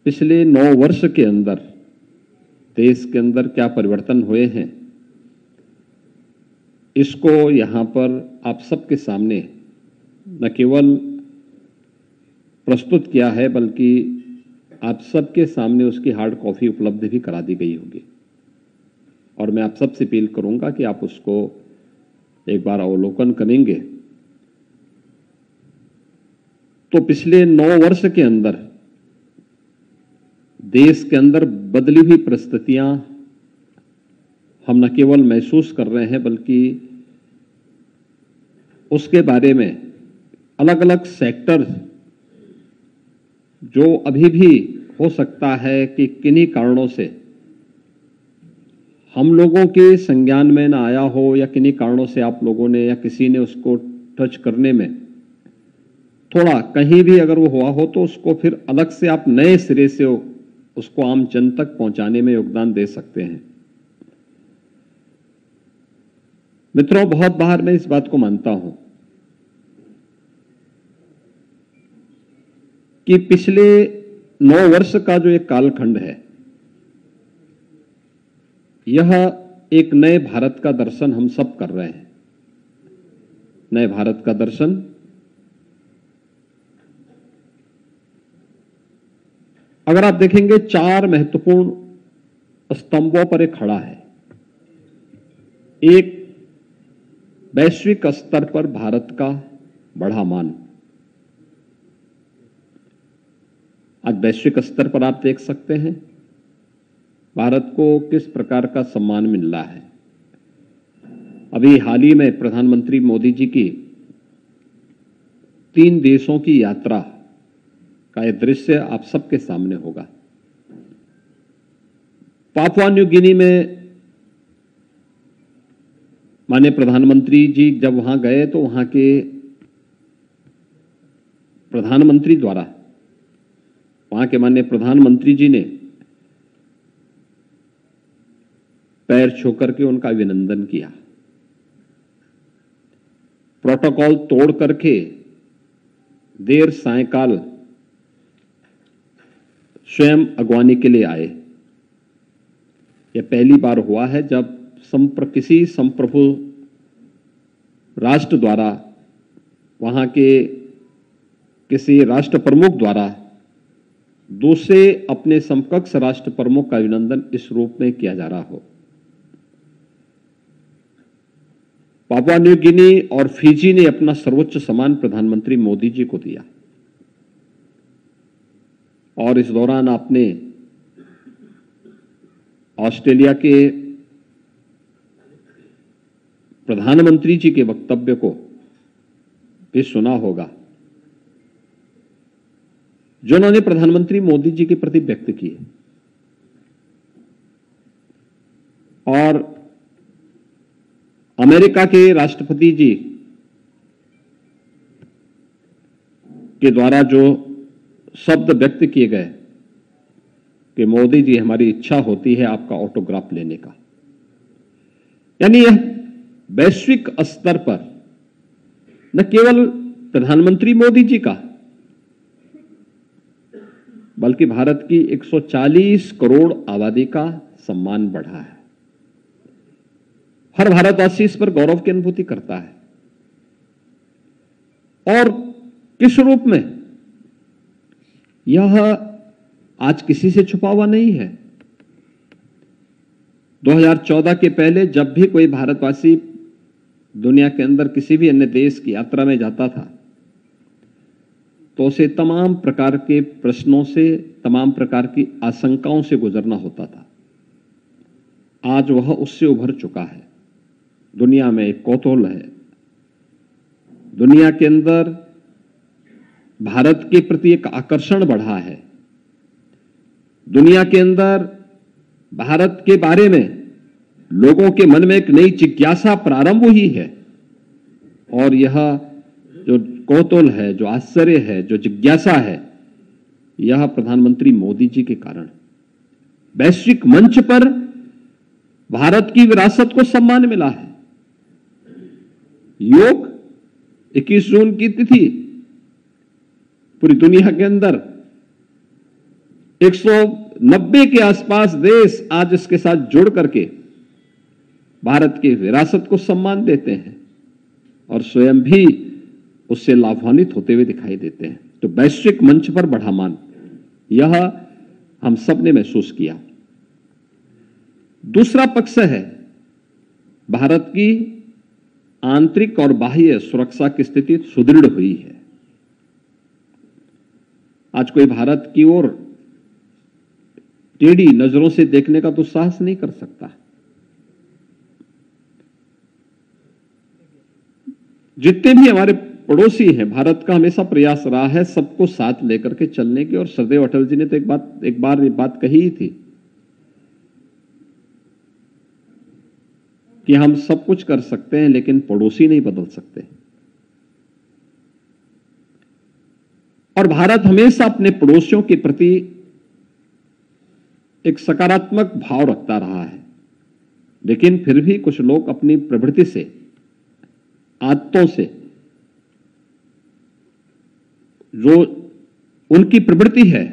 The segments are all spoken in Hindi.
पिछले 9 वर्ष के अंदर देश के अंदर क्या परिवर्तन हुए हैं, इसको यहां पर आप सबके सामने न केवल प्रस्तुत किया है, बल्कि आप सबके सामने उसकी हार्ड कॉपी उपलब्ध भी करा दी गई होगी। और मैं आप सबसे अपील करूंगा कि आप उसको एक बार अवलोकन करेंगे तो पिछले 9 वर्ष के अंदर देश के अंदर बदली हुई परिस्थितियां हम न केवल महसूस कर रहे हैं, बल्कि उसके बारे में अलग अलग सेक्टर जो अभी भी हो सकता है कि किन्हीं कारणों से हम लोगों के संज्ञान में ना आया हो, या किन्हीं कारणों से आप लोगों ने या किसी ने उसको टच करने में थोड़ा कहीं भी अगर वो हुआ हो, तो उसको फिर अलग से आप नए सिरे से उसको आम जन तक पहुंचाने में योगदान दे सकते हैं। मित्रों, बहुत बार मैं इस बात को मानता हूं कि पिछले 9 वर्ष का जो एक कालखंड है, यह एक नए भारत का दर्शन हम सब कर रहे हैं। नए भारत का दर्शन अगर आप देखेंगे 4 महत्वपूर्ण स्तंभों पर एक खड़ा है। एक, वैश्विक स्तर पर भारत का बढ़ा मान। आज वैश्विक स्तर पर आप देख सकते हैं भारत को किस प्रकार का सम्मान मिल रहा है। अभी हाल ही में प्रधानमंत्री मोदी जी की 3 देशों की यात्रा का यह दृश्य आप सबके सामने होगा। पापुआ न्यू गिनी में माननीय प्रधानमंत्री जी जब वहां गए, तो वहां के प्रधानमंत्री द्वारा वहां के माननीय प्रधानमंत्री जी ने पैर छू करके उनका अभिनंदन किया। प्रोटोकॉल तोड़ करके देर सायंकाल स्वयं अगवानी के लिए आए। यह पहली बार हुआ है जब किसी संप्रभु राष्ट्र द्वारा, वहां के किसी राष्ट्र प्रमुख द्वारा दूसरे अपने समकक्ष राष्ट्र प्रमुख का अभिनंदन इस रूप में किया जा रहा हो। पापुआ न्यू गिनी और फिजी ने अपना सर्वोच्च सम्मान प्रधानमंत्री मोदी जी को दिया, और इस दौरान आपने ऑस्ट्रेलिया के प्रधानमंत्री जी के वक्तव्य को भी सुना होगा, जो उन्होंने प्रधानमंत्री मोदी जी के प्रति व्यक्त किए। और अमेरिका के राष्ट्रपति जी के द्वारा जो शब्द व्यक्त किए गए कि मोदी जी, हमारी इच्छा होती है आपका ऑटोग्राफ लेने का, यानी यह वैश्विक स्तर पर न केवल प्रधानमंत्री मोदी जी का, बल्कि भारत की 140 करोड़ आबादी का सम्मान बढ़ा है। हर भारतवासी इस पर गौरव की अनुभूति करता है। और किस रूप में? यह आज किसी से छुपा हुआ नहीं है। 2014 के पहले जब भी कोई भारतवासी दुनिया के अंदर किसी भी अन्य देश की यात्रा में जाता था, तो उसे तमाम प्रकार के प्रश्नों से, तमाम प्रकार की आशंकाओं से गुजरना होता था। आज वह उससे उभर चुका है। दुनिया में एक कौतूहल है, दुनिया के अंदर भारत के प्रति एक आकर्षण बढ़ा है, दुनिया के अंदर भारत के बारे में लोगों के मन में एक नई जिज्ञासा प्रारंभ हुई है। और यह जो कौतूहल है, जो आश्चर्य है, जो जिज्ञासा है, यह प्रधानमंत्री मोदी जी के कारण वैश्विक मंच पर भारत की विरासत को सम्मान मिला है। योग 21 जून की तिथि पूरी दुनिया के अंदर 190 के आसपास देश आज इसके साथ जुड़ करके भारत की विरासत को सम्मान देते हैं और स्वयं भी उससे लाभान्वित होते हुए दिखाई देते हैं। तो वैश्विक मंच पर बढ़ा मान, यह हम सब ने महसूस किया। दूसरा पक्ष है भारत की आंतरिक और बाह्य सुरक्षा की स्थिति सुदृढ़ हुई है। आज कोई भारत की ओर टेढ़ी नजरों से देखने का तो साहस नहीं कर सकता। जितने भी हमारे पड़ोसी हैं, भारत का हमेशा प्रयास रहा है सबको साथ लेकर के चलने की। और सरदेव अटल जी ने तो एक बार ये बात कही ही थी कि हम सब कुछ कर सकते हैं लेकिन पड़ोसी नहीं बदल सकते। और भारत हमेशा अपने पड़ोसियों के प्रति एक सकारात्मक भाव रखता रहा है, लेकिन फिर भी कुछ लोग अपनी प्रवृत्ति से, आदतों से, जो उनकी प्रवृत्ति है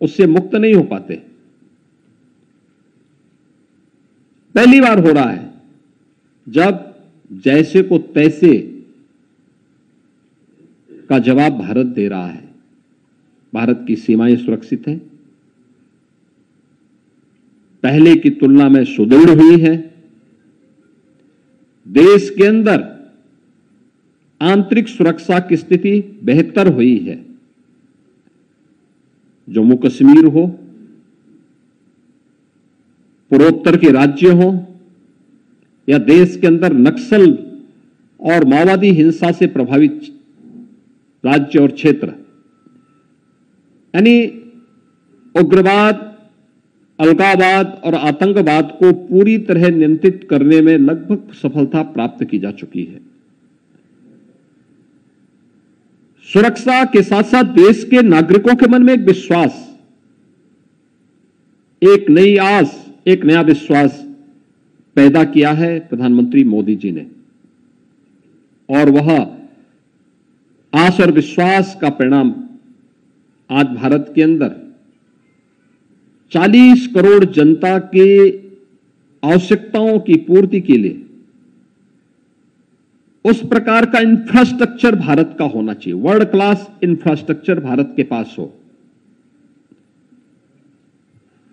उससे मुक्त नहीं हो पाते। पहली बार हो रहा है जब जैसे को तैसे का जवाब भारत दे रहा है। भारत की सीमाएं सुरक्षित हैं, पहले की तुलना में सुदृढ़ हुई है। देश के अंदर आंतरिक सुरक्षा की स्थिति बेहतर हुई है। जम्मू कश्मीर हो, पूर्वोत्तर के राज्य हो, या देश के अंदर नक्सल और माओवादी हिंसा से प्रभावित राज्य और क्षेत्र, यानी उग्रवाद, अलगाववाद और आतंकवाद को पूरी तरह नियंत्रित करने में लगभग सफलता प्राप्त की जा चुकी है। सुरक्षा के साथ साथ देश के नागरिकों के मन में एक विश्वास, एक नई आस, एक नया विश्वास पैदा किया है प्रधानमंत्री मोदी जी ने। और वह आस और विश्वास का परिणाम आज भारत के अंदर 40 करोड़ जनता के आवश्यकताओं की पूर्ति के लिए उस प्रकार का इंफ्रास्ट्रक्चर भारत का होना चाहिए। वर्ल्ड क्लास इंफ्रास्ट्रक्चर भारत के पास हो।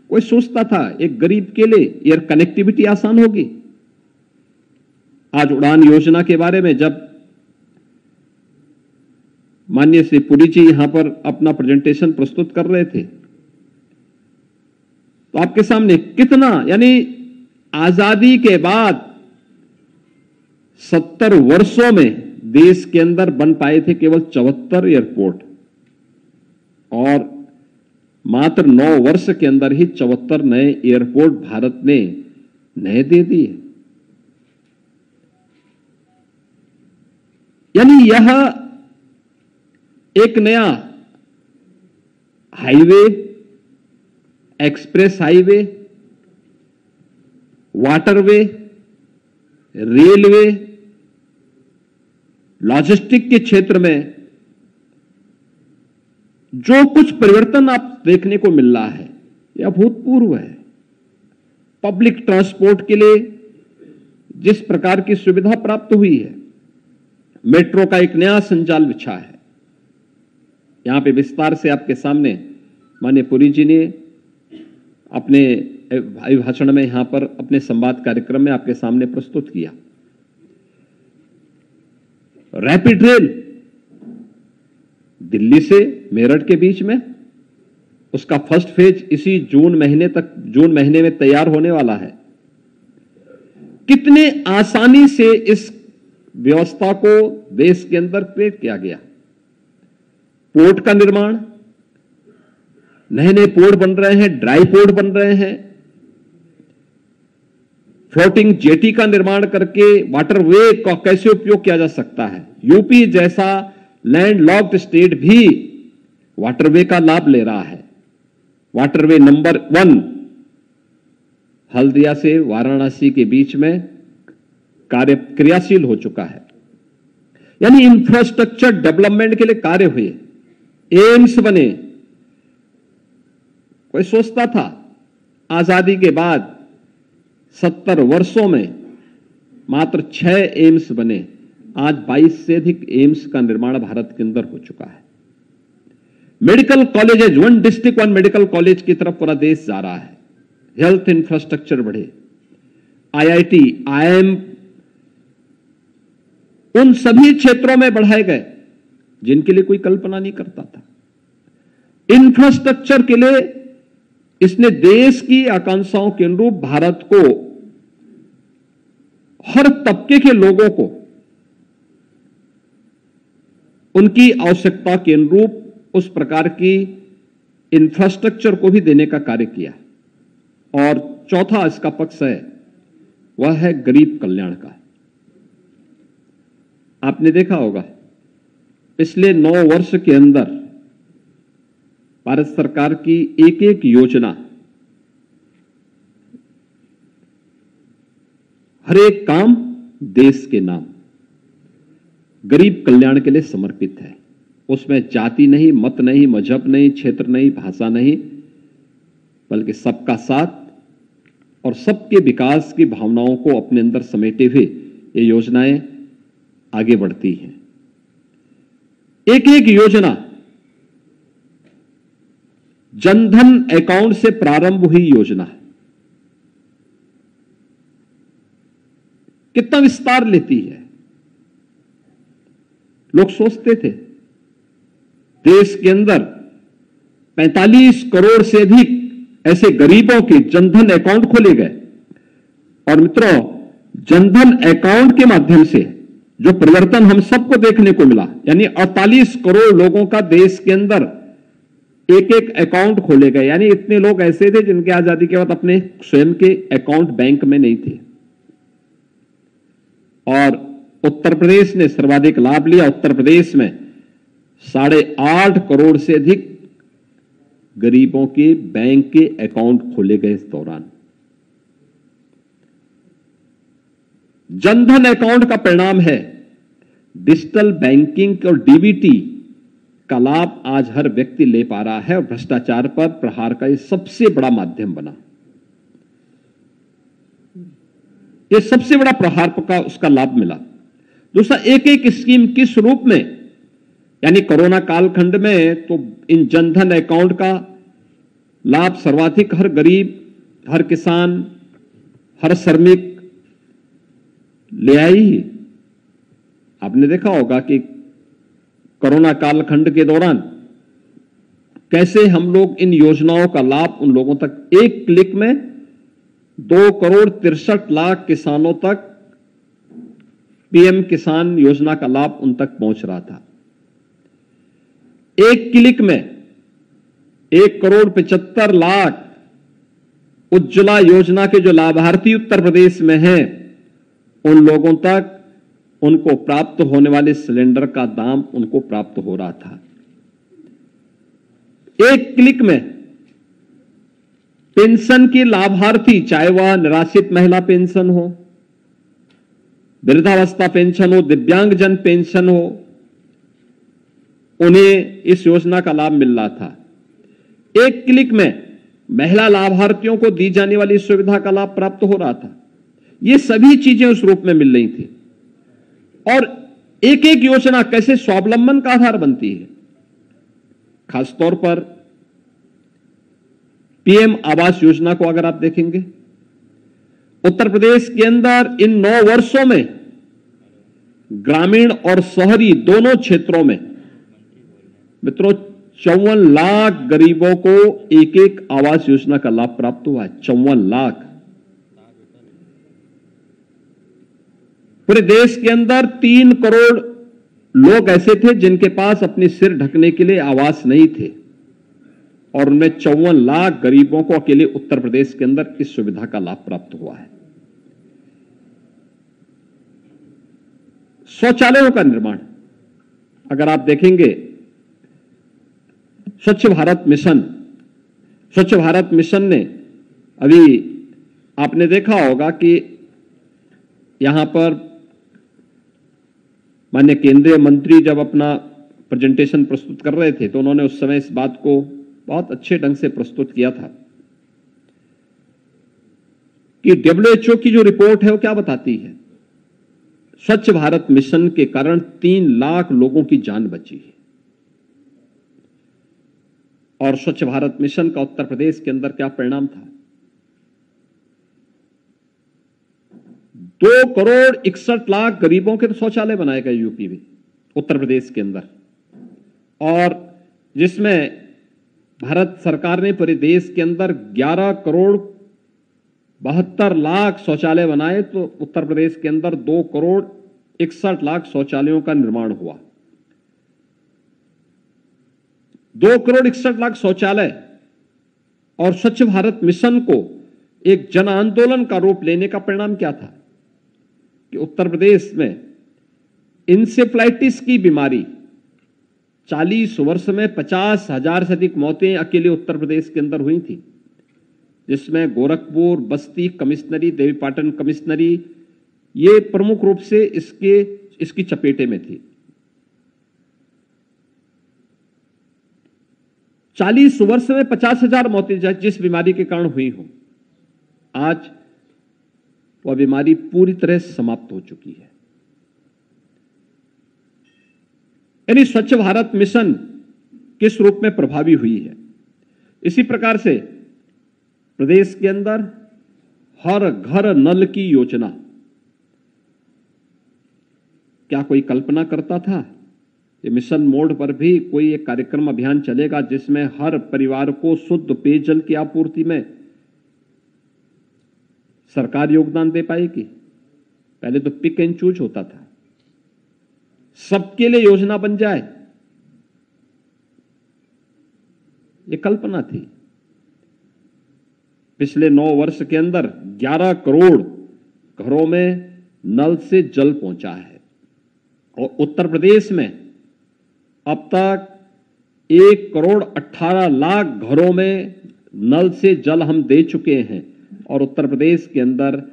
कोई सोचता था एक गरीब के लिए एयर कनेक्टिविटी आसान होगी। आज उड़ान योजना के बारे में जब माननीय श्री पुरी जी यहां पर अपना प्रेजेंटेशन प्रस्तुत कर रहे थे तो आपके सामने कितना, यानी आजादी के बाद 70 वर्षों में देश के अंदर बन पाए थे केवल 74 एयरपोर्ट, और मात्र 9 वर्ष के अंदर ही 74 नए एयरपोर्ट भारत ने नए दे दिए। यानी यह एक नया highway, express highway, waterway, railway, logistic के क्षेत्र में जो कुछ परिवर्तन आप देखने को मिल रहा है यह अभूतपूर्व है। पब्लिक ट्रांसपोर्ट के लिए जिस प्रकार की सुविधा प्राप्त हुई है, मेट्रो का एक नया संजाल बिछा है। यहां पे विस्तार से आपके सामने माननीय पुरी जी ने अपने भाषण में यहां पर अपने संवाद कार्यक्रम में आपके सामने प्रस्तुत किया। रैपिड रेल दिल्ली से मेरठ के बीच में, उसका फर्स्ट फेज इसी जून महीने में तैयार होने वाला है। कितने आसानी से इस व्यवस्था को देश के अंदर क्रिएट किया गया। पोर्ट का निर्माण, नए नए पोर्ट बन रहे हैं, ड्राई पोर्ट बन रहे हैं, फ्लोटिंग जेटी का निर्माण करके वाटरवे का कैसे उपयोग किया जा सकता है। यूपी जैसा लैंड लॉक्ड स्टेट भी वाटरवे का लाभ ले रहा है। वाटरवे नंबर 1 हल्दिया से वाराणसी के बीच में कार्य क्रियाशील हो चुका है। यानी इंफ्रास्ट्रक्चर डेवलपमेंट के लिए कार्य हुए, एम्स बने, कोई सोचता था आजादी के बाद 70 वर्षों में मात्र 6 एम्स बने, आज 22 से अधिक एम्स का निर्माण भारत के अंदर हो चुका है। Medical colleges, 1 district 1 medical college की तरफ पूरा देश जा रहा है। हेल्थ इंफ्रास्ट्रक्चर बढ़े, IIT, IIM उन सभी क्षेत्रों में बढ़ाए गए जिनके लिए कोई कल्पना नहीं करता था। इंफ्रास्ट्रक्चर के लिए इसने देश की आकांक्षाओं के अनुरूप भारत को, हर तबके के लोगों को उनकी आवश्यकता के अनुरूप उस प्रकार की इंफ्रास्ट्रक्चर को भी देने का कार्य किया। और चौथा इसका पक्ष है, वह है गरीब कल्याण का। आपने देखा होगा पिछले 9 वर्ष के अंदर भारत सरकार की एक एक योजना, हर एक काम देश के नाम गरीब कल्याण के लिए समर्पित है। उसमें जाति नहीं, मत नहीं, मजहब नहीं, क्षेत्र नहीं, भाषा नहीं, बल्कि सबका साथ और सबके विकास की भावनाओं को अपने अंदर समेटे हुए ये योजनाएं आगे बढ़ती हैं। एक एक योजना जनधन अकाउंट से प्रारंभ हुई योजना है, कितना विस्तार लेती है। लोग सोचते थे देश के अंदर 45 करोड़ से अधिक ऐसे गरीबों के जनधन अकाउंट खोले गए। और मित्रों, जनधन अकाउंट के माध्यम से जो परिवर्तन हम सबको देखने को मिला, यानी 48 करोड़ लोगों का देश के अंदर एक एक अकाउंट खोले गए। यानी इतने लोग ऐसे थे जिनके आजादी के बाद अपने स्वयं के अकाउंट बैंक में नहीं थे। और उत्तर प्रदेश ने सर्वाधिक लाभ लिया। उत्तर प्रदेश में 8.5 करोड़ से अधिक गरीबों के बैंक के अकाउंट खोले गए इस दौरान। जनधन अकाउंट का परिणाम है डिजिटल बैंकिंग और डीबीटी का लाभ आज हर व्यक्ति ले पा रहा है और भ्रष्टाचार पर प्रहार का यह सबसे बड़ा माध्यम बना। यह सबसे बड़ा प्रहार का उसका लाभ मिला। दूसरा, एक एक स्कीम किस रूप में, यानी कोरोना कालखंड में तो इन जनधन अकाउंट का लाभ सर्वाधिक हर गरीब, हर किसान, हर श्रमिक ले आई। आपने देखा होगा कि कोरोना कालखंड के दौरान कैसे हम लोग इन योजनाओं का लाभ उन लोगों तक, एक क्लिक में 2,63,00,000 किसानों तक पीएम किसान योजना का लाभ उन तक पहुंच रहा था। एक क्लिक में 1,75,00,000 उज्ज्वला योजना के जो लाभार्थी उत्तर प्रदेश में हैं, उन लोगों तक उनको प्राप्त होने वाले सिलेंडर का दाम उनको प्राप्त हो रहा था। एक क्लिक में पेंशन के लाभार्थी, चाहे वह निराश्रित महिला पेंशन हो, वृद्धावस्था पेंशन हो, दिव्यांगजन पेंशन हो, उन्हें इस योजना का लाभ मिल रहा था। एक क्लिक में महिला लाभार्थियों को दी जाने वाली सुविधा का लाभ प्राप्त हो रहा था। ये सभी चीजें उस रूप में मिल रही थी। और एक एक योजना कैसे स्वावलंबन का आधार बनती है। खासतौर पर पीएम आवास योजना को अगर आप देखेंगे, उत्तर प्रदेश के अंदर इन 9 वर्षों में ग्रामीण और शहरी दोनों क्षेत्रों में मित्रों 54 लाख गरीबों को एक एक आवास योजना का लाभ प्राप्त हुआ है। 54 लाख। पूरे देश के अंदर 3 करोड़ लोग ऐसे थे जिनके पास अपने सिर ढकने के लिए आवास नहीं थे, और उनमें 54 लाख गरीबों को अकेले उत्तर प्रदेश के अंदर इस सुविधा का लाभ प्राप्त हुआ है। शौचालयों का निर्माण अगर आप देखेंगे, स्वच्छ भारत मिशन ने अभी आपने देखा होगा कि यहां पर माननीय केंद्रीय मंत्री जब अपना प्रेजेंटेशन प्रस्तुत कर रहे थे तो उन्होंने उस समय इस बात को बहुत अच्छे ढंग से प्रस्तुत किया था कि WHO की जो रिपोर्ट है वो क्या बताती है। स्वच्छ भारत मिशन के कारण 3 लाख लोगों की जान बची है। और स्वच्छ भारत मिशन का उत्तर प्रदेश के अंदर क्या परिणाम था? 2,61,00,000 गरीबों के तो शौचालय बनाए गए यूपी में, उत्तर प्रदेश के अंदर, और जिसमें भारत सरकार ने पूरे देश के अंदर 11,72,00,000 शौचालय बनाए, तो उत्तर प्रदेश के अंदर 2,61,00,000 शौचालयों का निर्माण हुआ। 2,61,00,000 शौचालय और स्वच्छ भारत मिशन को एक जन आंदोलन का रूप लेने का परिणाम क्या था कि उत्तर प्रदेश में इंसेफ्लाइटिस की बीमारी 40 वर्ष में 50,000 से अधिक मौतें अकेले उत्तर प्रदेश के अंदर हुई थी, जिसमें गोरखपुर, बस्ती कमिश्नरी, देवीपाटन कमिश्नरी ये प्रमुख रूप से इसकी चपेटे में थी। 40 वर्ष में 50,000 मौतें जिस बीमारी के कारण हुई हो, आज वह बीमारी पूरी तरह समाप्त हो चुकी है। यानी स्वच्छ भारत मिशन किस रूप में प्रभावी हुई है। इसी प्रकार से प्रदेश के अंदर हर घर नल की योजना, क्या कोई कल्पना करता था ये मिशन मोड पर भी कोई एक कार्यक्रम अभियान चलेगा जिसमें हर परिवार को शुद्ध पेयजल की आपूर्ति में सरकार योगदान दे पाएगी? पहले तो पिक एंड चूज होता था, सबके लिए योजना बन जाए, ये कल्पना थी। पिछले 9 वर्ष के अंदर 11 करोड़ घरों में नल से जल पहुंचा है और उत्तर प्रदेश में अब तक 1,18,00,000 घरों में नल से जल हम दे चुके हैं और उत्तर प्रदेश के अंदर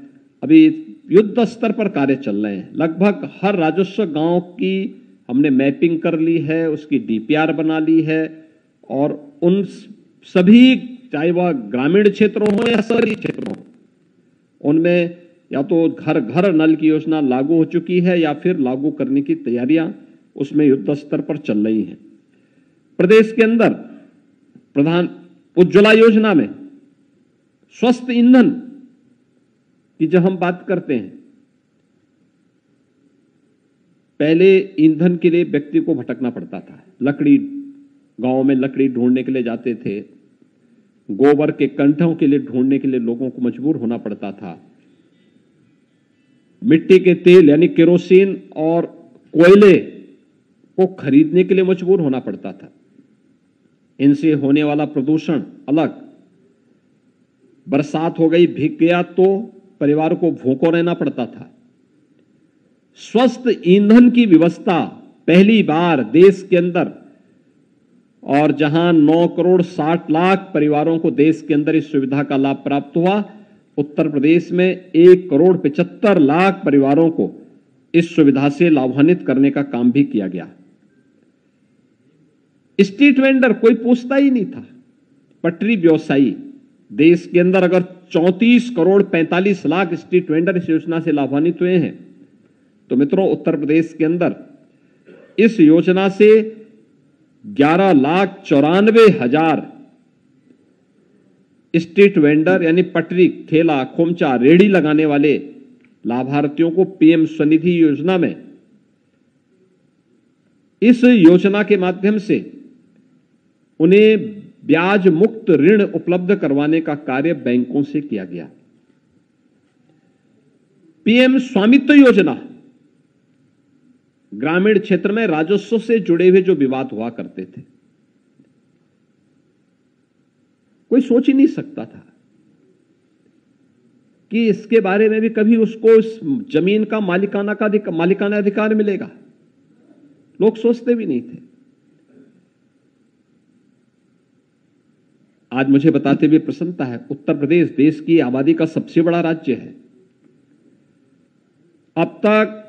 अभी युद्ध स्तर पर कार्य चल रहे हैं। लगभग हर राजस्व गांव की हमने मैपिंग कर ली है, उसकी DPR बना ली है और उन सभी, चाहे वह ग्रामीण क्षेत्रों हो या शहरी क्षेत्रों हो, उनमें या तो घर घर नल की योजना लागू हो चुकी है या फिर लागू करने की तैयारियां उसमें युद्ध स्तर पर चल रही हैं। प्रदेश के अंदर प्रधान उज्ज्वला योजना में स्वस्थ ईंधन की जब हम बात करते हैं, पहले ईंधन के लिए व्यक्ति को भटकना पड़ता था, लकड़ी, गांव में लकड़ी ढूंढने के लिए जाते थे, गोबर के कंठों के लिए ढूंढने के लिए लोगों को मजबूर होना पड़ता था, मिट्टी के तेल यानी केरोसिन और कोयले को खरीदने के लिए मजबूर होना पड़ता था। इनसे होने वाला प्रदूषण अलग, बरसात हो गई, भीग गया तो परिवार को भूखों रहना पड़ता था। स्वस्थ ईंधन की व्यवस्था पहली बार देश के अंदर, और जहां 9,60,00,000 परिवारों को देश के अंदर इस सुविधा का लाभ प्राप्त हुआ, उत्तर प्रदेश में 1,75,00,000 परिवारों को इस सुविधा से लाभान्वित करने का काम भी किया गया। स्ट्रीट वेंडर कोई पूछता ही नहीं था, पटरी व्यवसायी देश के अंदर अगर 34,45,00,000 स्ट्रीट वेंडर इस योजना से लाभान्वित हुए हैं, तो मित्रों उत्तर प्रदेश के अंदर इस योजना से 11,94,000 स्ट्रीट वेंडर यानी पटरी, ठेला, खोमचा, रेहड़ी लगाने वाले लाभार्थियों को PM स्वनिधि योजना में, इस योजना के माध्यम से उन्हें ब्याज मुक्त ऋण उपलब्ध करवाने का कार्य बैंकों से किया गया। PM स्वामित्व योजना, ग्रामीण क्षेत्र में राजस्व से जुड़े हुए जो विवाद हुआ करते थे, कोई सोच ही नहीं सकता था कि इसके बारे में भी कभी उसको इस जमीन का मालिकाना अधिकार मिलेगा। लोग सोचते भी नहीं थे। आज मुझे बताते हुए प्रसन्नता है, उत्तर प्रदेश देश की आबादी का सबसे बड़ा राज्य है। अब तक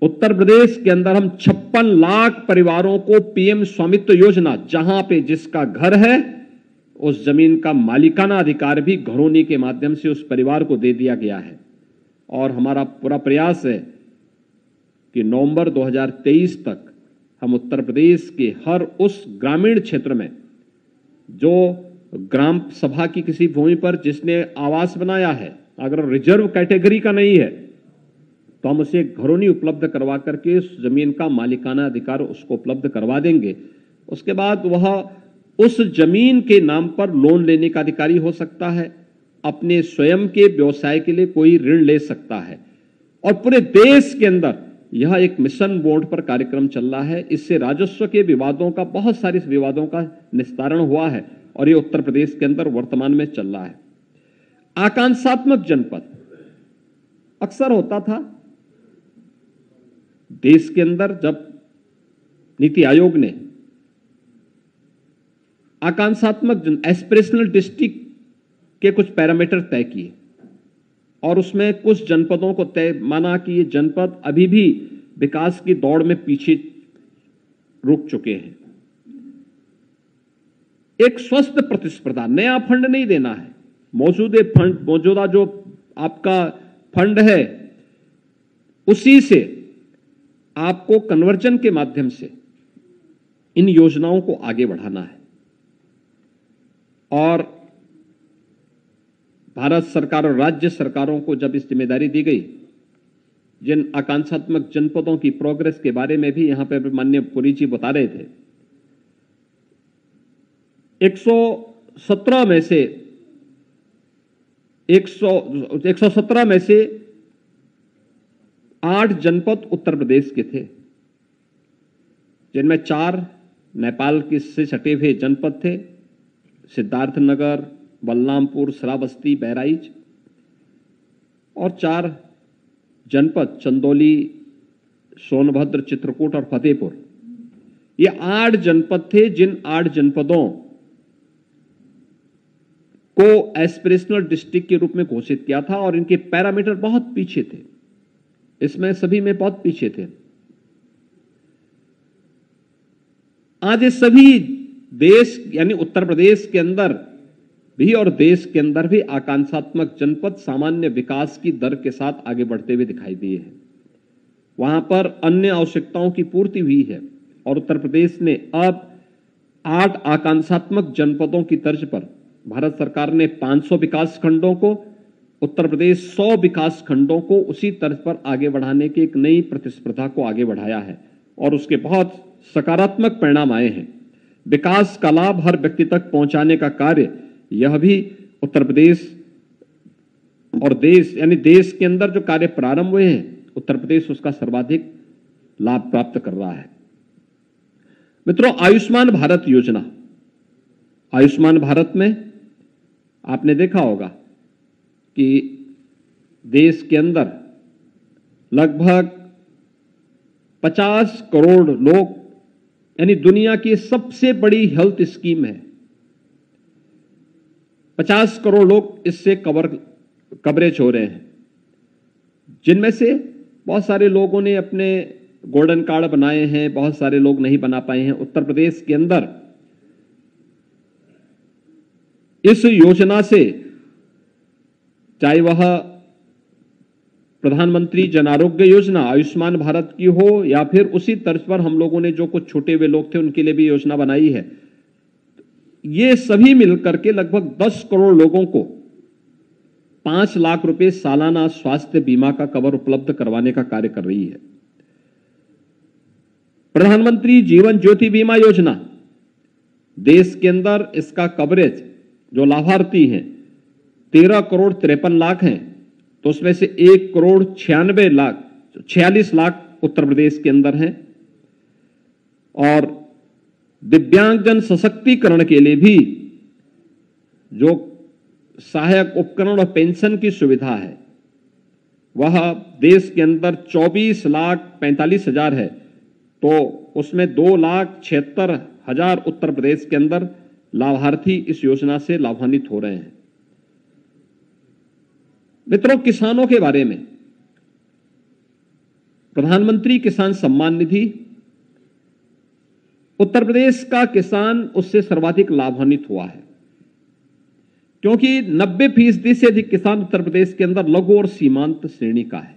उत्तर प्रदेश के अंदर हम 56 लाख परिवारों को PM स्वामित्व योजना, जहां पे जिसका घर है उस जमीन का मालिकाना अधिकार भी घरौनी के माध्यम से उस परिवार को दे दिया गया है। और हमारा पूरा प्रयास है कि नवंबर 2023 तक हम उत्तर प्रदेश के हर उस ग्रामीण क्षेत्र में जो ग्राम सभा की किसी भूमि पर जिसने आवास बनाया है, अगर रिजर्व कैटेगरी का नहीं है तो हम उसे घरौनी उपलब्ध करवा करके उस जमीन का मालिकाना अधिकार उसको उपलब्ध करवा देंगे। उसके बाद वह उस जमीन के नाम पर लोन लेने का अधिकारी हो सकता है, अपने स्वयं के व्यवसाय के लिए कोई ऋण ले सकता है। और पूरे देश के अंदर यह एक मिशन मोड पर कार्यक्रम चल रहा है। इससे राजस्व के विवादों का, बहुत सारे विवादों का निस्तारण हुआ है और ये उत्तर प्रदेश के अंदर वर्तमान में चल रहा है। आकांक्षात्मक जनपद अक्सर होता था देश के अंदर, जब नीति आयोग ने आकांक्षात्मक एस्पिरेशनल डिस्ट्रिक्ट के कुछ पैरामीटर तय किए और उसमें कुछ जनपदों को तय माना कि ये जनपद अभी भी विकास की दौड़ में पीछे रुक चुके हैं। एक स्वस्थ प्रतिस्पर्धा, नया फंड नहीं देना है, मौजूदा जो आपका फंड है उसी से आपको कन्वर्जन के माध्यम से इन योजनाओं को आगे बढ़ाना है। और भारत सरकार और राज्य सरकारों को जब इस जिम्मेदारी दी गई, जिन आकांक्षात्मक जनपदों की प्रोग्रेस के बारे में भी यहां पर माननीय पुरी जी बता रहे थे, 117 में से 8 जनपद उत्तर प्रदेश के थे, जिनमें 4 नेपाल के से सटे हुए जनपद थे, सिद्धार्थनगर, बलरामपुर, श्रावस्ती, बहराइच, और 4 जनपद चंदौली, सोनभद्र, चित्रकूट और फतेहपुर। ये 8 जनपद थे जिन 8 जनपदों को एस्पिरेशनल डिस्ट्रिक्ट के रूप में घोषित किया था और इनके पैरामीटर बहुत पीछे थे, इसमें सभी में बहुत पीछे थे। आज ये सभी देश यानी उत्तर प्रदेश के अंदर भी और देश के अंदर भी आकांक्षात्मक जनपद सामान्य विकास की दर के साथ आगे बढ़ते हुए दिखाई दिए हैं। वहां पर अन्य आवश्यकताओं की पूर्ति हुई है और उत्तर प्रदेश ने अब 8 आकांक्षात्मक जनपदों की तर्ज पर, भारत सरकार ने 500 विकास खंडों को, उत्तर प्रदेश 100 विकास खंडों को उसी तर्ज पर आगे बढ़ाने की एक नई प्रतिस्पर्धा को आगे बढ़ाया है और उसके बहुत सकारात्मक परिणाम आए हैं। विकास का लाभ हर व्यक्ति तक पहुंचाने का कार्य, यह भी उत्तर प्रदेश और देश यानी देश के अंदर जो कार्य प्रारंभ हुए हैं, उत्तर प्रदेश उसका सर्वाधिक लाभ प्राप्त कर रहा है। मित्रों, आयुष्मान भारत योजना, आयुष्मान भारत में आपने देखा होगा कि देश के अंदर लगभग 50 करोड़ लोग, यानी दुनिया की सबसे बड़ी हेल्थ स्कीम है, 50 करोड़ लोग इससे कवरेज हो रहे हैं, जिनमें से बहुत सारे लोगों ने अपने गोल्डन कार्ड बनाए हैं, बहुत सारे लोग नहीं बना पाए हैं। उत्तर प्रदेश के अंदर इस योजना से, चाहे वह प्रधानमंत्री जन आरोग्य योजना आयुष्मान भारत की हो या फिर उसी तर्ज पर हम लोगों ने जो कुछ छूटे हुए लोग थे उनके लिए भी योजना बनाई है, ये सभी मिलकर के लगभग 10 करोड़ लोगों को 5 लाख रुपए सालाना स्वास्थ्य बीमा का कवर उपलब्ध करवाने का कार्य कर रही है। प्रधानमंत्री जीवन ज्योति बीमा योजना, देश के अंदर इसका कवरेज जो लाभार्थी हैं 13 करोड़ 53 लाख हैं, तो उसमें से 1 करोड़ 46 लाख उत्तर प्रदेश के अंदर हैं। और दिव्यांगजन सशक्तिकरण के लिए भी जो सहायक उपकरण और पेंशन की सुविधा है, वह देश के अंदर 24,45,000 है, तो उसमें 2,76,000 उत्तर प्रदेश के अंदर लाभार्थी इस योजना से लाभान्वित हो रहे हैं। मित्रों, किसानों के बारे में प्रधानमंत्री किसान सम्मान निधि, उत्तर प्रदेश का किसान उससे सर्वाधिक लाभान्वित हुआ है। क्योंकि 90% से अधिक किसान उत्तर प्रदेश के अंदर लघु और सीमांत श्रेणी का है,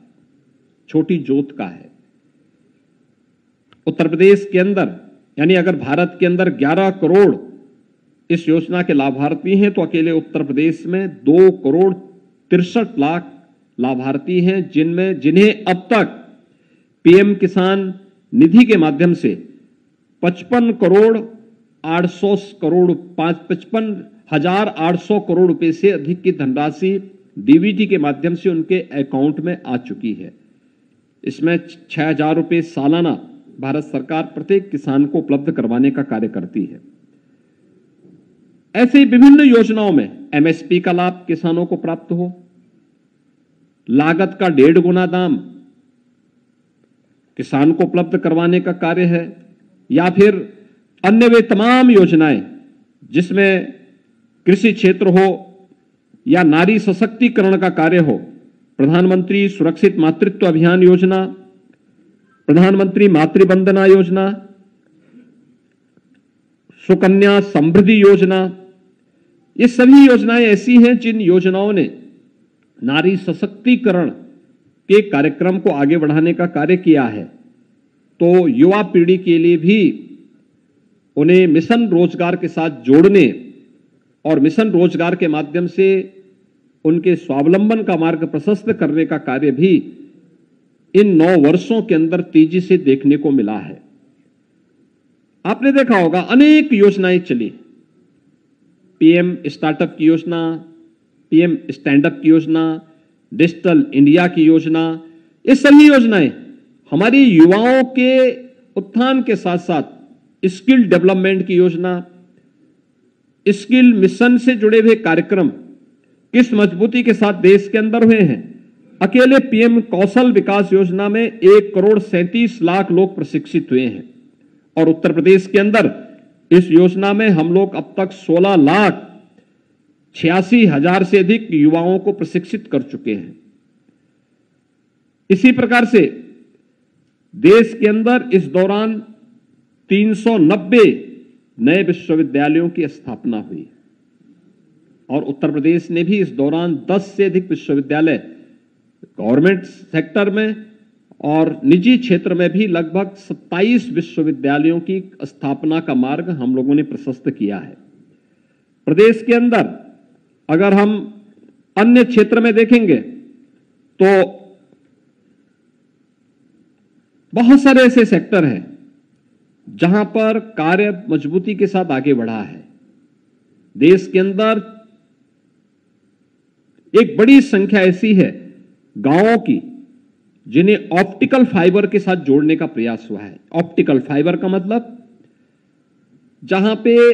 छोटी जोत का है। उत्तर प्रदेश के अंदर यानी अगर भारत के अंदर 11 करोड़ इस योजना के लाभार्थी हैं तो अकेले उत्तर प्रदेश में 2 करोड़ 63 लाख लाभार्थी हैं, जिन्हें अब तक पीएम किसान निधि के माध्यम से 55 करोड़ 55,800 करोड़ रुपए से अधिक की धनराशि डीबीटी के माध्यम से उनके अकाउंट में आ चुकी है। इसमें 6,000 रुपए सालाना भारत सरकार प्रत्येक किसान को उपलब्ध करवाने का कार्य करती है। ऐसे विभिन्न योजनाओं में एमएसपी का लाभ किसानों को प्राप्त हो, लागत का 1.5 गुना दाम किसान को उपलब्ध करवाने का कार्य है, या फिर अन्य वे तमाम योजनाएं जिसमें कृषि क्षेत्र हो या नारी सशक्तिकरण का कार्य हो, प्रधानमंत्री सुरक्षित मातृत्व अभियान योजना, प्रधानमंत्री मातृ वंदना योजना, सुकन्या समृद्धि योजना, ये सभी योजनाएं ऐसी हैं जिन योजनाओं ने नारी सशक्तिकरण के कार्यक्रम को आगे बढ़ाने का कार्य किया है। तो युवा पीढ़ी के लिए भी उन्हें मिशन रोजगार के साथ जोड़ने और मिशन रोजगार के माध्यम से उनके स्वावलंबन का मार्ग प्रशस्त करने का कार्य भी इन 9 वर्षों के अंदर तेजी से देखने को मिला है। आपने देखा होगा अनेक योजनाएं चली, पीएम स्टार्टअप की योजना, पीएम स्टैंडअप की योजना, डिजिटल इंडिया की योजना, ये सभी योजनाएं हमारी युवाओं के उत्थान के साथ साथ स्किल डेवलपमेंट की योजना, स्किल मिशन से जुड़े हुए कार्यक्रम किस मजबूती के साथ देश के अंदर हुए हैं। अकेले पीएम कौशल विकास योजना में 1 करोड़ 37 लाख लोग प्रशिक्षित हुए हैं और उत्तर प्रदेश के अंदर इस योजना में हम लोग अब तक 16,86,000 से अधिक युवाओं को प्रशिक्षित कर चुके हैं। इसी प्रकार से देश के अंदर इस दौरान 390 नए विश्वविद्यालयों की स्थापना हुई और उत्तर प्रदेश ने भी इस दौरान 10 से अधिक विश्वविद्यालय गवर्नमेंट सेक्टर में और निजी क्षेत्र में भी लगभग 27 विश्वविद्यालयों की स्थापना का मार्ग हम लोगों ने प्रशस्त किया है। प्रदेश के अंदर अगर हम अन्य क्षेत्र में देखेंगे तो बहुत सारे ऐसे सेक्टर हैं जहां पर कार्य मजबूती के साथ आगे बढ़ा है। देश के अंदर एक बड़ी संख्या ऐसी है गांवों की जिन्हें ऑप्टिकल फाइबर के साथ जोड़ने का प्रयास हुआ है। ऑप्टिकल फाइबर का मतलब जहां पे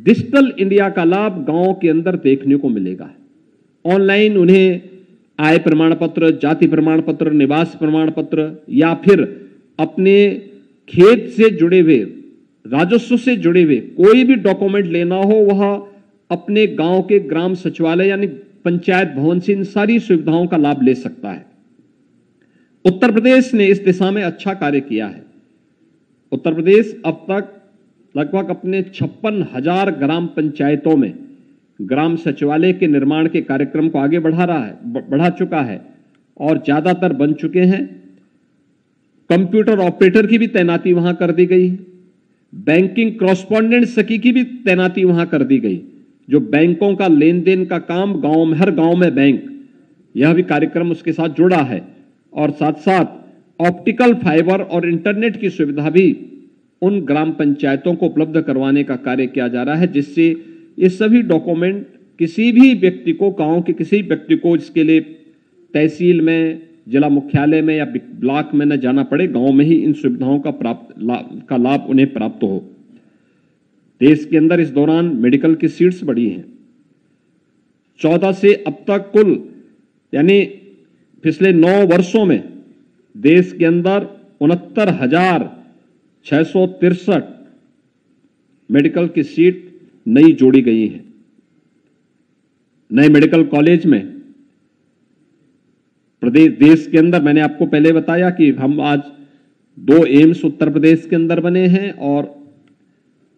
डिजिटल इंडिया का लाभ गांवों के अंदर देखने को मिलेगा। ऑनलाइन उन्हें आय प्रमाण पत्र, जाति प्रमाण पत्र, निवास प्रमाण पत्र या फिर अपने खेत से जुड़े हुए, राजस्व से जुड़े हुए कोई भी डॉक्यूमेंट लेना हो, वह अपने गांव के ग्राम सचिवालय यानी पंचायत भवन से इन सारी सुविधाओं का लाभ ले सकता है। उत्तर प्रदेश ने इस दिशा में अच्छा कार्य किया है। उत्तर प्रदेश अब तक लगभग अपने 56,000 ग्राम पंचायतों में ग्राम सचिवालय के निर्माण के कार्यक्रम को आगे बढ़ा चुका है और ज्यादातर बन चुके हैं। कंप्यूटर ऑपरेटर की भी तैनाती वहां कर दी गई, बैंकिंग कॉरेस्पॉन्डेंट सखी की भी तैनाती वहां कर दी गई, जो बैंकों का लेन देन का काम गांव में, हर गांव में बैंक, यह भी कार्यक्रम उसके साथ जुड़ा है। और साथ साथ ऑप्टिकल फाइबर और इंटरनेट की सुविधा भी उन ग्राम पंचायतों को उपलब्ध करवाने का कार्य किया जा रहा है, जिससे ये सभी डॉक्यूमेंट किसी भी व्यक्ति को, गांव के किसी व्यक्ति को इसके लिए तहसील में, जिला मुख्यालय में या ब्लॉक में न जाना पड़े, गांव में ही इन सुविधाओं का लाभ उन्हें प्राप्त हो। देश के अंदर इस दौरान मेडिकल की सीट्स बढ़ी हैं। 14 से अब तक कुल यानी पिछले 9 वर्षों में देश के अंदर 69,663 मेडिकल की सीट नई जोड़ी गई हैं। नए मेडिकल कॉलेज में देश के अंदर, मैंने आपको पहले बताया कि हम आज 2 एम्स उत्तर प्रदेश के अंदर बने हैं और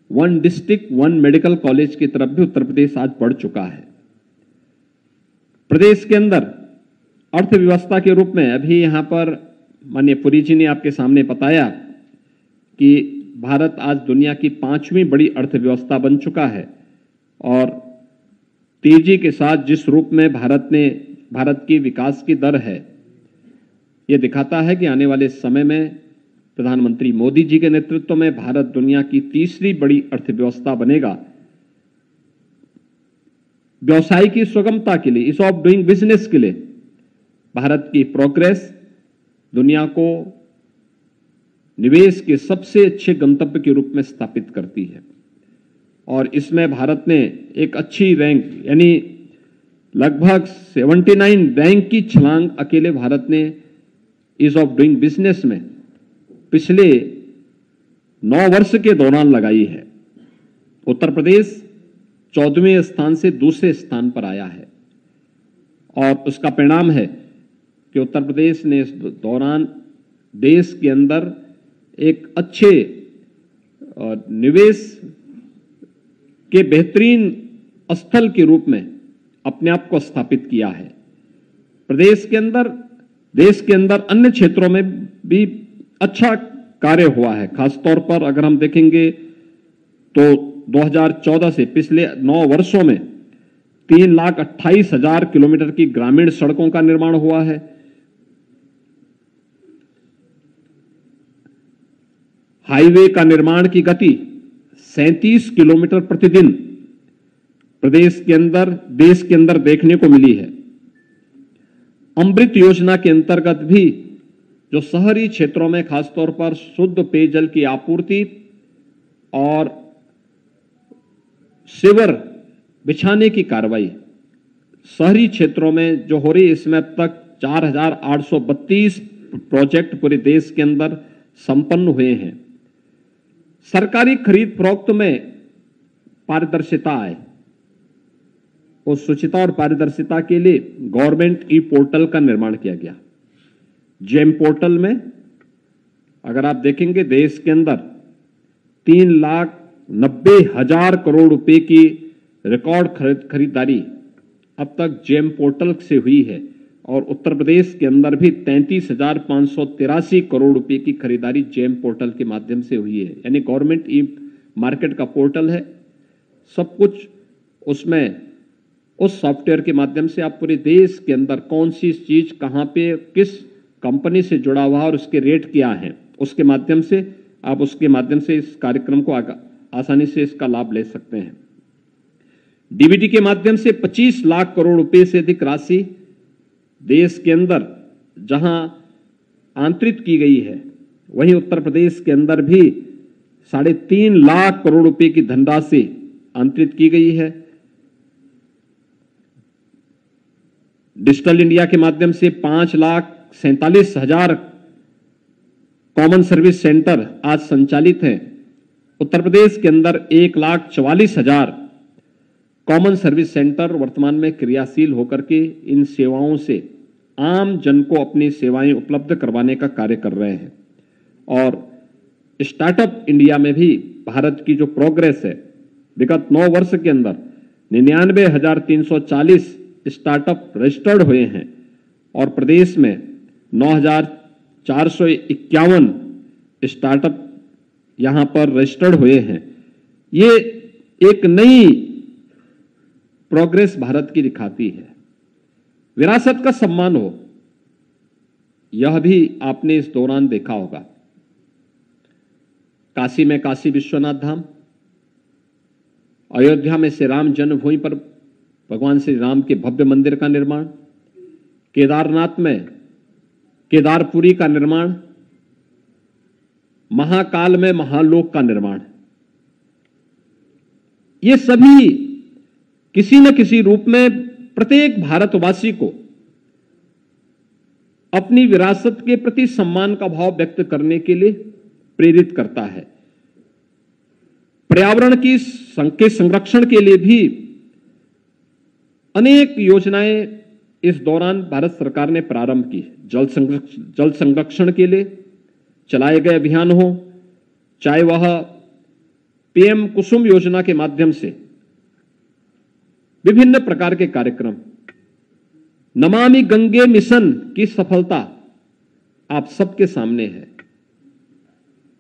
one district one medical college की तरफ भी उत्तर प्रदेश आज बढ़ चुका है। प्रदेश के अंदर अर्थव्यवस्था के रूप में अभी यहां पर माननीय पुरी जी ने आपके सामने बताया कि भारत आज दुनिया की 5वीं बड़ी अर्थव्यवस्था बन चुका है और तेजी के साथ जिस रूप में भारत की विकास की दर है, यह दिखाता है कि आने वाले समय में प्रधानमंत्री मोदी जी के नेतृत्व में भारत दुनिया की 3री बड़ी अर्थव्यवस्था बनेगा। व्यवसाय की सुगमता के लिए, ईज ऑफ डूइंग बिजनेस के लिए भारत की प्रोग्रेस दुनिया को निवेश के सबसे अच्छे गंतव्य के रूप में स्थापित करती है और इसमें भारत ने एक अच्छी रैंक यानी लगभग 79 रैंक की छलांग अकेले भारत ने ईज ऑफ डूइंग बिजनेस में पिछले 9 वर्ष के दौरान लगाई है। उत्तर प्रदेश 14वें स्थान से दूसरे स्थान पर आया है और उसका परिणाम है कि उत्तर प्रदेश ने इस दौरान देश के अंदर एक अच्छे निवेश के बेहतरीन स्थल के रूप में अपने आप को स्थापित किया है। देश के अंदर अन्य क्षेत्रों में भी अच्छा कार्य हुआ है। खासतौर पर अगर हम देखेंगे तो 2014 से पिछले 9 वर्षों में 3,28,000 किलोमीटर की ग्रामीण सड़कों का निर्माण हुआ है। हाईवे का निर्माण की गति 37 किलोमीटर प्रतिदिन देश के अंदर देखने को मिली है। अमृत योजना के अंतर्गत भी जो शहरी क्षेत्रों में खासतौर पर शुद्ध पेयजल की आपूर्ति और सीवर बिछाने की कार्रवाई शहरी क्षेत्रों में जो हो रही, इसमें अब तक 4,832 प्रोजेक्ट पूरे देश के अंदर संपन्न हुए हैं। सरकारी खरीद फरोख्त में पारदर्शिता आए, उस शुचिता और पारदर्शिता के लिए गवर्नमेंट ई पोर्टल का निर्माण किया गया। जेम पोर्टल में अगर आप देखेंगे देश के अंदर 3,90,000 करोड़ रुपए की रिकॉर्ड खरीदारी अब तक जेम पोर्टल से हुई है और उत्तर प्रदेश के अंदर भी 33,583 करोड़ रुपए की खरीदारी जेम पोर्टल के माध्यम से हुई है। यानी गवर्नमेंट ई मार्केट का पोर्टल है, सब कुछ उसमें उस सॉफ्टवेयर के माध्यम से आप पूरे देश के अंदर कौन सी चीज कहां पे किस कंपनी से जुड़ा हुआ और उसके रेट क्या हैं, उसके माध्यम से इस कार्यक्रम को आसानी से इसका लाभ ले सकते हैं। डीबीटी के माध्यम से 25 लाख करोड़ रुपए से अधिक राशि देश के अंदर जहां आंतरित की गई है, वहीं उत्तर प्रदेश के अंदर भी 3.5 लाख करोड़ रुपए की धनराशि आंतरित की गई है। डिजिटल इंडिया के माध्यम से 5,47,000 कॉमन सर्विस सेंटर आज संचालित हैं। उत्तर प्रदेश के अंदर 1,44,000 कॉमन सर्विस सेंटर वर्तमान में क्रियाशील होकर के इन सेवाओं से आम जन को अपनी सेवाएं उपलब्ध करवाने का कार्य कर रहे हैं। और स्टार्टअप इंडिया में भी भारत की जो प्रोग्रेस है, विगत 9 वर्ष के अंदर 99,340 स्टार्टअप रजिस्टर्ड हुए हैं और प्रदेश में 9,451 स्टार्टअप यहां पर रजिस्टर्ड हुए हैं। ये एक नई प्रोग्रेस भारत की दिखाती है। विरासत का सम्मान हो, यह भी आपने इस दौरान देखा होगा। काशी में काशी विश्वनाथ धाम, अयोध्या में श्री राम जन्मभूमि पर भगवान श्री राम के भव्य मंदिर का निर्माण, केदारनाथ में केदारपुरी का निर्माण, महाकाल में महालोक का निर्माण, ये सभी किसी न किसी रूप में प्रत्येक भारतवासी को अपनी विरासत के प्रति सम्मान का भाव व्यक्त करने के लिए प्रेरित करता है। पर्यावरण के संरक्षण के लिए भी अनेक योजनाएं इस दौरान भारत सरकार ने प्रारंभ की। जल संरक्षण के लिए चलाए गए अभियान हो, चाहे वह पीएम कुसुम योजना के माध्यम से विभिन्न प्रकार के कार्यक्रम, नमामि गंगे मिशन की सफलता आप सबके सामने है।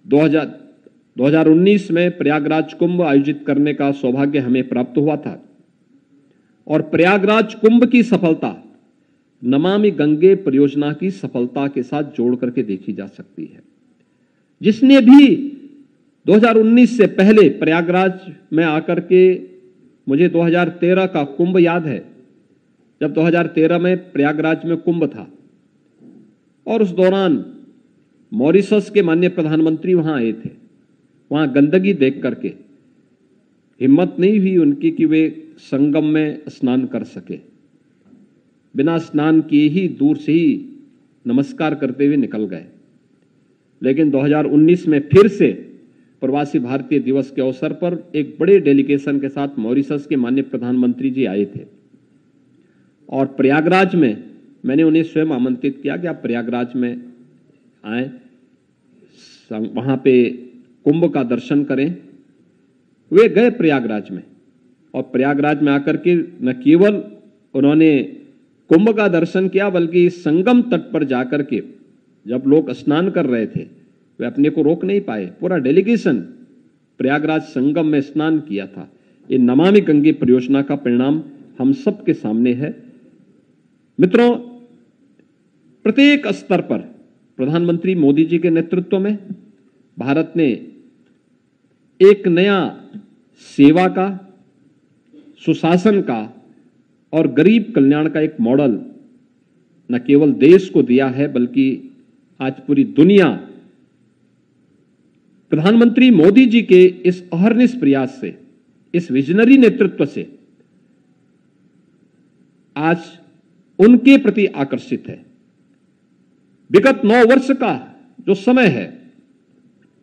2019 में प्रयागराज कुंभ आयोजित करने का सौभाग्य हमें प्राप्त हुआ था और प्रयागराज कुंभ की सफलता नमामि गंगे परियोजना की सफलता के साथ जोड़ करके देखी जा सकती है। जिसने भी 2019 से पहले प्रयागराज में आकर के, मुझे 2013 का कुंभ याद है, जब 2013 में प्रयागराज में कुंभ था और उस दौरान मॉरिशस के माननीय प्रधानमंत्री वहां आए थे। वहां गंदगी देख करके हिम्मत नहीं हुई उनकी कि वे संगम में स्नान कर सके। बिना स्नान किए ही दूर से ही नमस्कार करते हुए निकल गए। लेकिन 2019 में फिर से प्रवासी भारतीय दिवस के अवसर पर एक बड़े डेलीगेशन के साथ मॉरिशस के माननीय प्रधानमंत्री जी आए थे और प्रयागराज में मैंने उन्हें स्वयं आमंत्रित किया कि आप प्रयागराज में आए, वहां पे कुंभ का दर्शन करें। वे गए प्रयागराज में और प्रयागराज में आकर के न केवल उन्होंने कुंभ का दर्शन किया बल्कि संगम तट पर जाकर के जब लोग स्नान कर रहे थे वे अपने को रोक नहीं पाए। पूरा डेलीगेशन प्रयागराज संगम में स्नान किया था। ये नमामि गंगे परियोजना का परिणाम हम सबके सामने है। मित्रों, प्रत्येक स्तर पर प्रधानमंत्री मोदी जी के नेतृत्व में भारत ने एक नया सेवा का, सुशासन का और गरीब कल्याण का एक मॉडल न केवल देश को दिया है बल्कि आज पूरी दुनिया प्रधानमंत्री मोदी जी के इस अहर्निश प्रयास से, इस विजनरी नेतृत्व से आज उनके प्रति आकर्षित है। विगत 9 वर्ष का जो समय है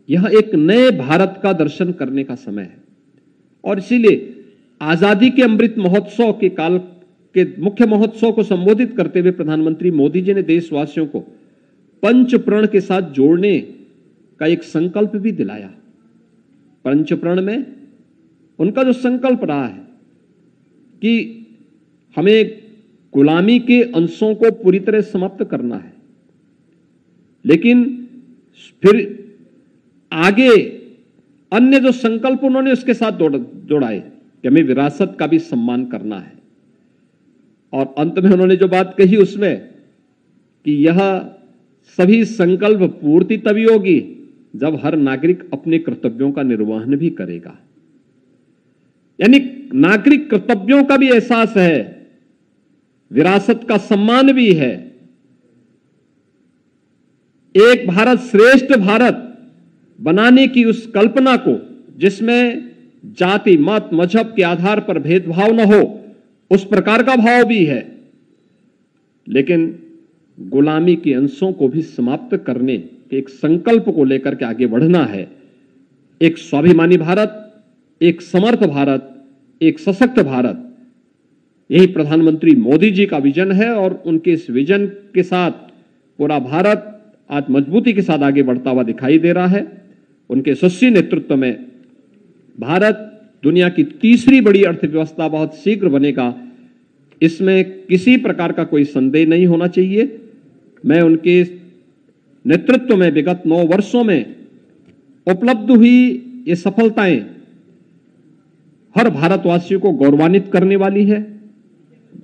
यह एक नए भारत का दर्शन करने का समय है और इसीलिए आजादी के अमृत महोत्सव के काल के मुख्य महोत्सव को संबोधित करते हुए प्रधानमंत्री मोदी जी ने देशवासियों को पंचप्रण के साथ जोड़ने का एक संकल्प भी दिलाया। पंचप्रण में उनका जो संकल्प रहा है कि हमें गुलामी के अंशों को पूरी तरह समाप्त करना है, लेकिन फिर आगे अन्य जो संकल्प उन्होंने उसके साथ जोड़ाए कि हमें विरासत का भी सम्मान करना है। और अंत में उन्होंने जो बात कही उसमें कि यह सभी संकल्प पूर्ति तभी होगी जब हर नागरिक अपने कर्तव्यों का निर्वहन भी करेगा। यानी नागरिक कर्तव्यों का भी एहसास है, विरासत का सम्मान भी है। एक भारत श्रेष्ठ भारत बनाने की उस कल्पना को, जिसमें जाति, मत, मजहब के आधार पर भेदभाव न हो, उस प्रकार का भाव भी है, लेकिन गुलामी के अंशों को भी समाप्त करने के एक संकल्प को लेकर के आगे बढ़ना है। एक स्वाभिमानी भारत, एक समर्थ भारत, एक सशक्त भारत, यही प्रधानमंत्री मोदी जी का विजन है और उनके इस विजन के साथ पूरा भारत आज मजबूती के साथ आगे बढ़ता हुआ दिखाई दे रहा है। उनके यशस्वी नेतृत्व में भारत दुनिया की तीसरी बड़ी अर्थव्यवस्था बहुत शीघ्र बनेगा, इसमें किसी प्रकार का कोई संदेह नहीं होना चाहिए। मैं उनके नेतृत्व में विगत 9 वर्षों में उपलब्ध हुई ये सफलताएं हर भारतवासियों को गौरवान्वित करने वाली है।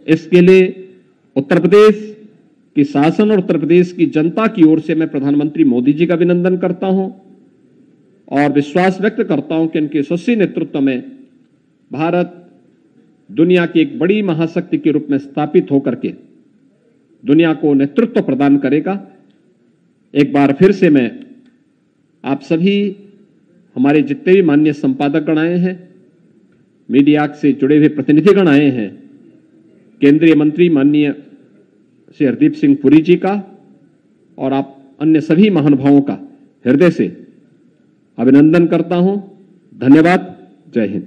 इसके लिए उत्तर प्रदेश की शासन और उत्तर प्रदेश की जनता की ओर से मैं प्रधानमंत्री मोदी जी का अभिनंदन करता हूं और विश्वास व्यक्त करता हूं कि उनके यशस्वी नेतृत्व में भारत दुनिया की एक बड़ी महाशक्ति के रूप में स्थापित होकर के दुनिया को नेतृत्व प्रदान करेगा। एक बार फिर से मैं आप सभी, हमारे जितने भी माननीय संपादकगण आए हैं, मीडिया से जुड़े हुए प्रतिनिधिगण आए हैं, केंद्रीय मंत्री माननीय श्री हरदीप सिंह पुरी जी का और आप अन्य सभी महानुभावों का हृदय से अभिनंदन करता हूं। धन्यवाद। जय हिंद।